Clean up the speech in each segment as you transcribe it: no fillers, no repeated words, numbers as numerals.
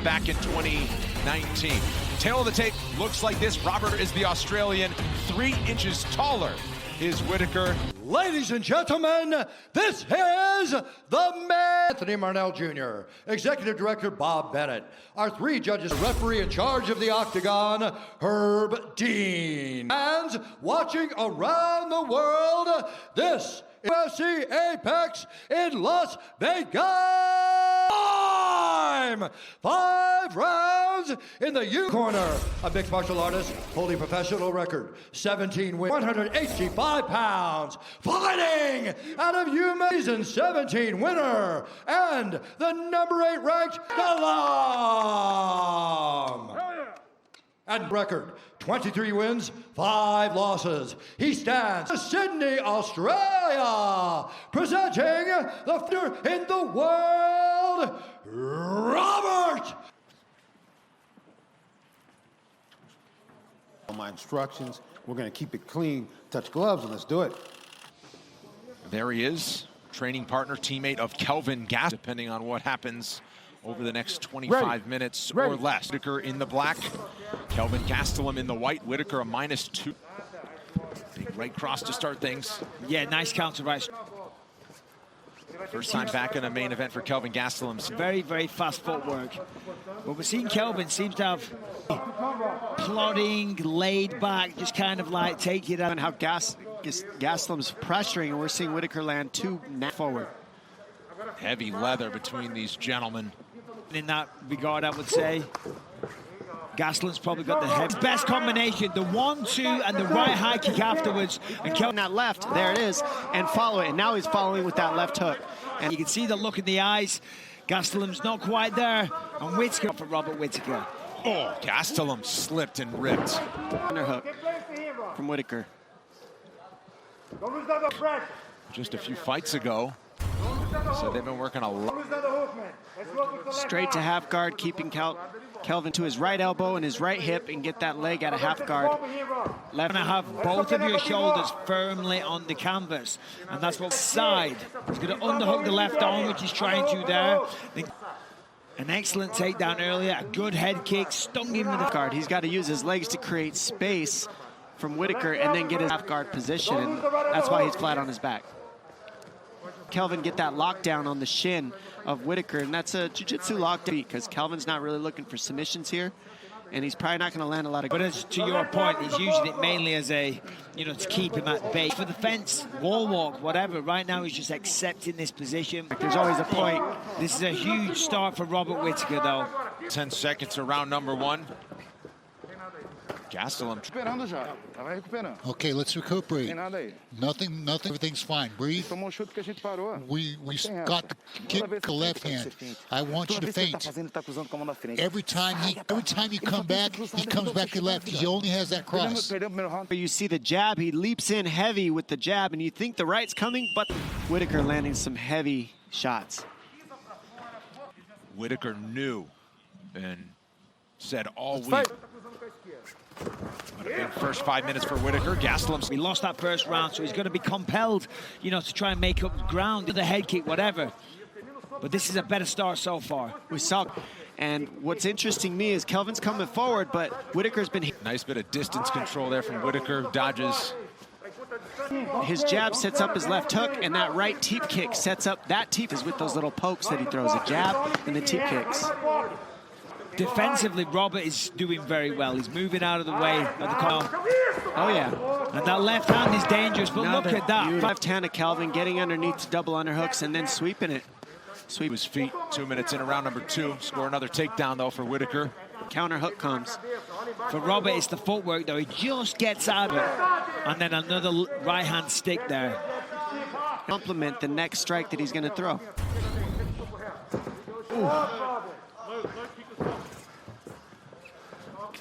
Back in 2019. Tail of the tape looks like this. Robert is the Australian, 3 inches taller is Whittaker. Ladies and gentlemen, this is the man. Anthony Marnell Jr., Executive Director Bob Bennett, our 3 judges, referee in charge of the Octagon, Herb Dean. Fans watching around the world, this is UFC Apex in Las Vegas. 5 rounds in the U corner. A mixed martial artist, holding professional record, 17 wins, 185 pounds, fighting out of season 17 winner, and the number 8 ranked Gastelum. And record, 23 wins, 5 losses. He stands in Sydney, Australia, presenting the fighter in the world, Robert. My instructions, we're going to keep it clean, touch gloves, and let's do it. There he is, training partner, teammate of Kelvin Gastelum, depending on what happens over the next 25 minutes or less. Whittaker in the black, Kelvin Gastelum in the white. Whittaker a -2. Big right cross to start things. Yeah, nice counter right. First time back in a main event for Kelvin Gastelum. Very, very fast footwork. But we're seeing Kelvin seems to have plodding, laid back, just kind of like take it out. And how Gastelum's pressuring, and we're seeing Whittaker land 2 forward. Heavy leather between these gentlemen. In that regard, I would say Gastelum's probably got the best combination, the 1-2 and the right high kick afterwards. And Kelvin that left, there it is, and follow it. And now he's following with that left hook. And you can see the look in the eyes. Gastelum's not quite there. And Whittaker for Robert Whittaker. Oh, Gastelum slipped and ripped. Underhook from Whittaker. Just a few fights ago. So they've been working a lot. Straight to half guard, keeping Kelvin to his right elbow and his right hip and get that leg out of half guard. Left to have both of your shoulders firmly on the canvas. And that's what side. He's going to underhook the left arm, which he's trying to there. An excellent takedown earlier, a good head kick, stung him with the guard. He's got to use his legs to create space from Whittaker and then get his half guard position. And that's why he's flat on his back. Kelvin get that lockdown on the shin of Whittaker, and that's a jiu-jitsu lockdown because Kelvin's not really looking for submissions here, and he's probably not going to land a lot of. But as to your point, he's using it mainly as a, to keep him at bay for the fence, wall walk, whatever. Right now, he's just accepting this position. There's always a point. This is a huge start for Robert Whittaker, though. 10 seconds to round number 1. Gastelum. Okay, let's recuperate. Nothing, everything's fine. Breathe. We got the kick the left hand. I want you to feint. Every time you come back, he comes back to left. He only has that cross. You see the jab, he leaps in heavy with the jab, and you think the right's coming, but Whittaker landing some heavy shots. Whittaker knew and said all week. What a big first 5 minutes for Whittaker. Gastelum. He lost that first round, so he's going to be compelled, to try and make up ground, the head kick, whatever. But this is a better start so far. We saw, and what's interesting to me is Kelvin's coming forward, but Whittaker's been. Nice bit of distance control there from Whittaker. Dodges. His jab sets up his left hook, and that right teep kick sets up that teep is with those little pokes that he throws, a jab and the teep kicks. Defensively, Robert is doing very well. He's moving out of the way of the corner. Oh, yeah. And that left hand is dangerous, but look at that. 5-10 of Kelvin getting underneath double underhooks and then sweeping it. Sweep his feet. 2 minutes in round number 2. Score another takedown, though, for Whittaker. Counter hook comes. For Robert, it's the footwork, though. He just gets out of it. And then another right-hand stick there. Complement the next strike that he's going to throw. Ooh.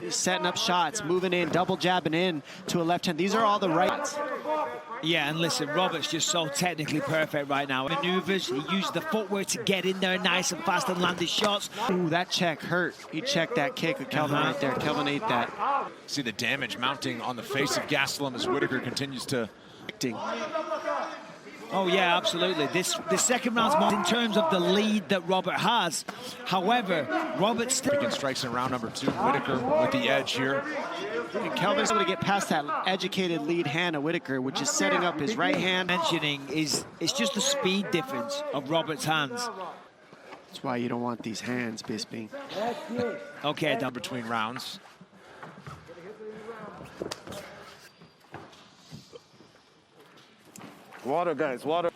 Setting up shots, moving in, double jabbing in to a left hand. These are all the rights. Yeah, and listen, Robert's just so technically perfect right now. Maneuvers, he used the footwork to get in there nice and fast and land his shots. Ooh, that check hurt. He checked that kick with Kelvin right there. Kelvin ate that. See the damage mounting on the face of Gastelum as Whittaker continues to... Oh, yeah, absolutely. The second round's more in terms of the lead that Robert has. However, Robert still... Freaking strikes in round number 2. Whittaker with the edge here. And Kelvin's able to get past that educated lead hand of Whittaker, which is setting up his right hand. Mentioning is it's just the speed difference of Robert's hands. That's why you don't want these hands, Bisping. Okay, Down between rounds. Water, guys, water.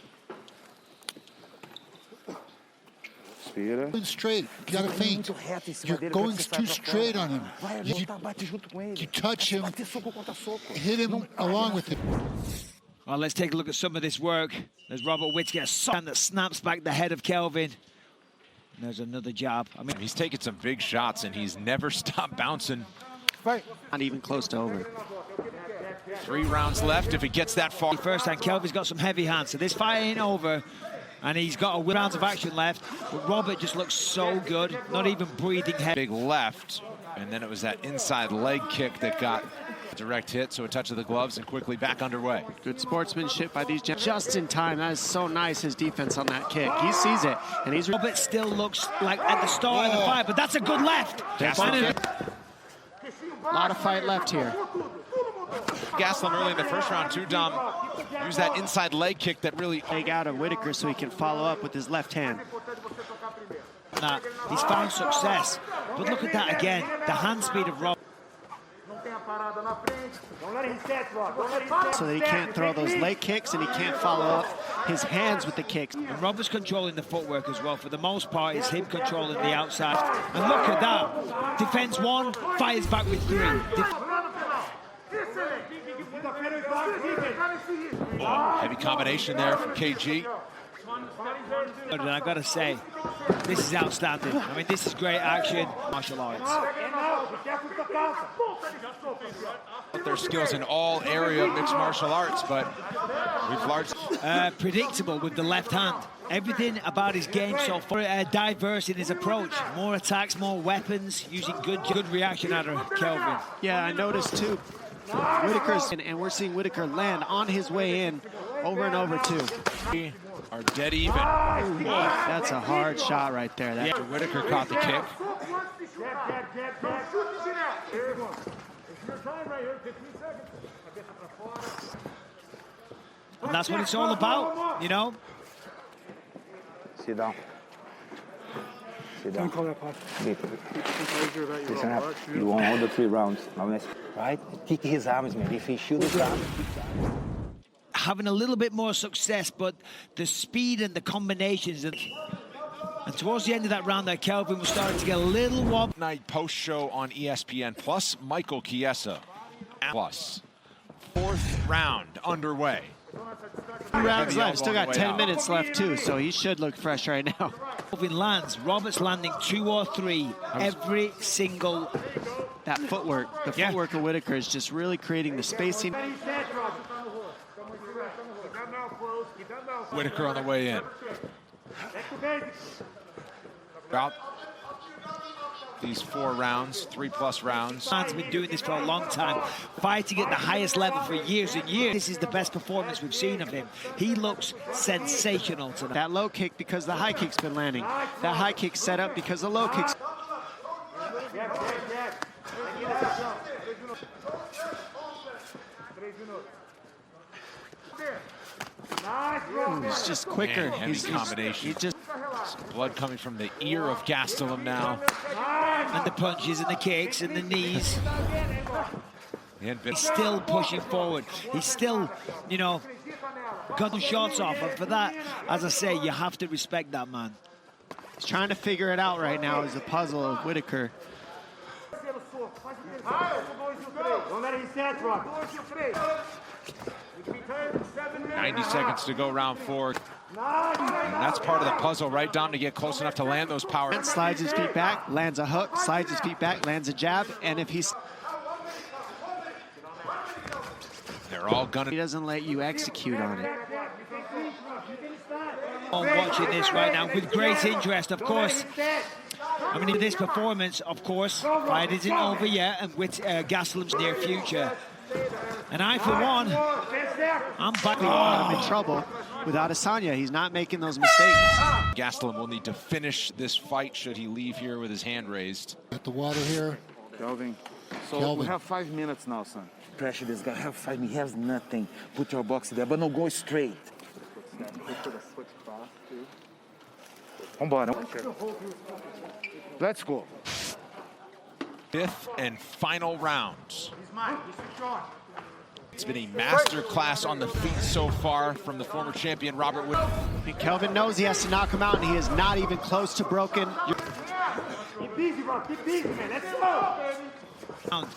Going straight. You got to feint. You're going too straight on him. You touch him, hit him along with him. Well, let's take a look at some of this work. There's Robert Whittaker, that snaps back the head of Kelvin. And there's another jab. I mean, he's taken some big shots, and he's never stopped bouncing. Not even close to over. 3 rounds left if it gets that far. First time, Kelvin's got some heavy hands, so this fight ain't over. And he's got a rounds of action left. But Robert just looks so good, not even breathing heavy. Big left, and then it was that inside leg kick that got direct hit, so a touch of the gloves and quickly back underway. Good sportsmanship by these gents. Just in time. That is so nice, his defense on that kick. He sees it, and he's... Robert still looks like at the start of the fight, but that's a good left. A lot of fight left here. Gastelum early in the first round, too, Dom. Use that inside leg kick that really... Leg out of Whittaker so he can follow up with his left hand. He's found success. But look at that again. The hand speed of Robert. So that he can't throw those leg kicks and he can't follow up his hands with the kicks. And Robert's controlling the footwork as well. For the most part, it's him controlling the outside. And look at that. Defense 1, fires back with 3. Heavy combination there from KG. And I gotta say, this is outstanding. I mean, this is great action. Martial arts. Their skills in all area of mixed martial arts, but we've largely... Predictable with the left hand. Everything about his game so far, diverse in his approach. More attacks, more weapons, using good reaction out of Kelvin. Yeah, I noticed too. Whittaker's and we're seeing Whittaker land on his way in over and over too. We are dead even. That's a hard shot right there. Yeah, Whittaker caught the kick. And that's what it's all about, you know? Sit down. Sit down. You won all the 3 rounds. Right? Kick his arms, man. If he shoots his arms. Having a little bit more success, but the speed and the combinations. And towards the end of that round there, Kelvin was starting to get a little wobble. Night post show on ESPN Plus, Michael Chiesa. Plus. 4th round underway. 2 rounds left. Still got 10 minutes left too, so he should look fresh right now. Kelvin lands. Robert's landing 2 or 3 every single. That footwork, the footwork of Whittaker is just really creating the spacing. Whittaker on the way in. About these 4 rounds, 3+ rounds. Man's been doing this for a long time, fighting at the highest level for years and years. This is the best performance we've seen of him. He looks sensational tonight. That low kick because the high kick's been landing. That high kick set up because the low kick's... He's just quicker. Man, heavy combination. He's just... Some blood coming from the ear of Gastelum now. And the punches and the kicks and the knees. He's still pushing forward. He's still, you know, got the shots off. And for that, as I say, you have to respect that man. He's trying to figure it out right now as a puzzle of Whittaker. 90 seconds to go, round 4. And that's part of the puzzle, right, Dom, to get close enough to land those power. And slides his feet back, lands a hook, slides his feet back, lands a jab, and if he's... They're all gonna... He doesn't let you execute on it. I'm watching this right now with great interest, of course. I mean, in this performance, of course, fight isn't over yet, and with Gastelum's near future. And I, for one, I'm back. I'm in trouble. with Adesanya. He's not making those mistakes. Gastelum will need to finish this fight should he leave here with his hand raised. At the water here. Kelvin. So Kelvin. we have 5 minutes now, son. Pressure this guy. Have 5 minutes. He has nothing. Put your box there, but no, go straight. Vambora. Let's go. Fifth and final rounds. It's been a master class on the feet so far from the former champion Robert Whittaker. Kelvin knows he has to knock him out, and he is not even close to broken. Keep easy, bro. Keep easy, man. Let's go.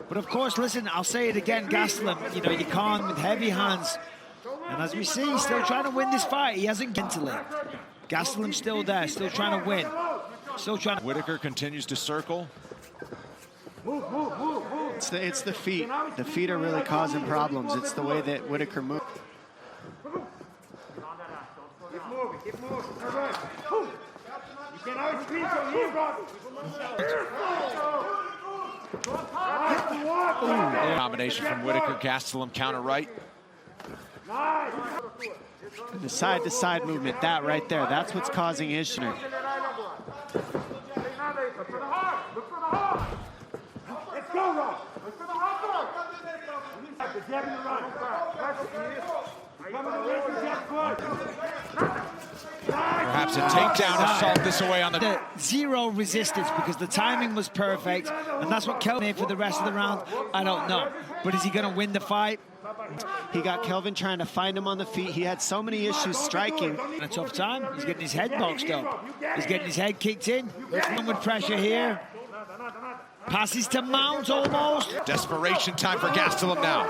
But of course, listen, I'll say it again, Gastelum, you know, you can't with heavy hands. And as we see, he's still trying to win this fight. He hasn't mentally. Gastelum's still there, still trying to win. Still trying to... Whittaker continues to circle. It's the feet. The feet are really causing problems. It's the way that Whittaker moves. Keep moving, keep moving. You can always speak from here, bro. Combination from Whittaker, Gastelum counter right. The side-to-side movement, that right there, that's what's causing issues. Let's go, Rob. Let's go to the hot Perhaps a takedown to salt this away on the... Zero resistance because the timing was perfect, and that's what Kelvin made for the rest of the round. I don't know, but is he going to win the fight? He got Kelvin trying to find him on the feet. He had so many issues striking. A tough time. He's getting his head boxed up. He's getting his head kicked in. With pressure here. Passes to Mount almost. Desperation time for Gastelum now.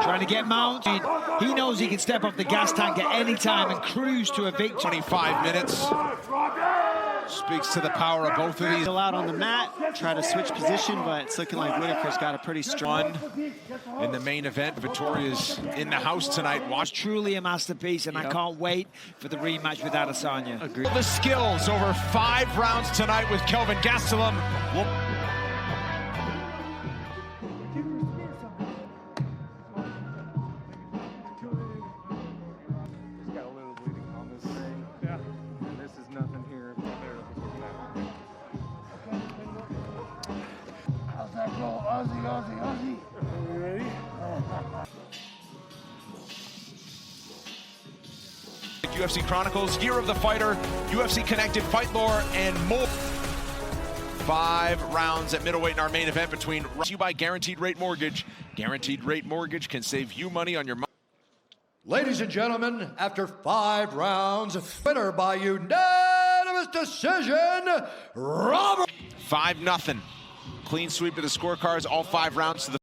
Trying to get Mount. He knows he can step off the gas tank at any time and cruise to a victory. 25 minutes. Speaks to the power of both of these. Still out on the mat, try to switch position, but it's looking like Whittaker's got a pretty strong... In the main event, Vittoria's in the house tonight. Watch truly a masterpiece, and I can't wait for the rematch with Adesanya. Agreed. The skills over 5 rounds tonight with Kelvin Gastelum. Aussie. You ready? UFC Chronicles, Year of the Fighter, UFC Connected, Fight Lore, and more. 5 rounds at middleweight in our main event between you by Guaranteed Rate Mortgage. Guaranteed Rate Mortgage can save you money on your money. Ladies and gentlemen, after 5 rounds, winner by unanimous decision, Robert. 5-0. Clean sweep of the scorecards, all 5 rounds to the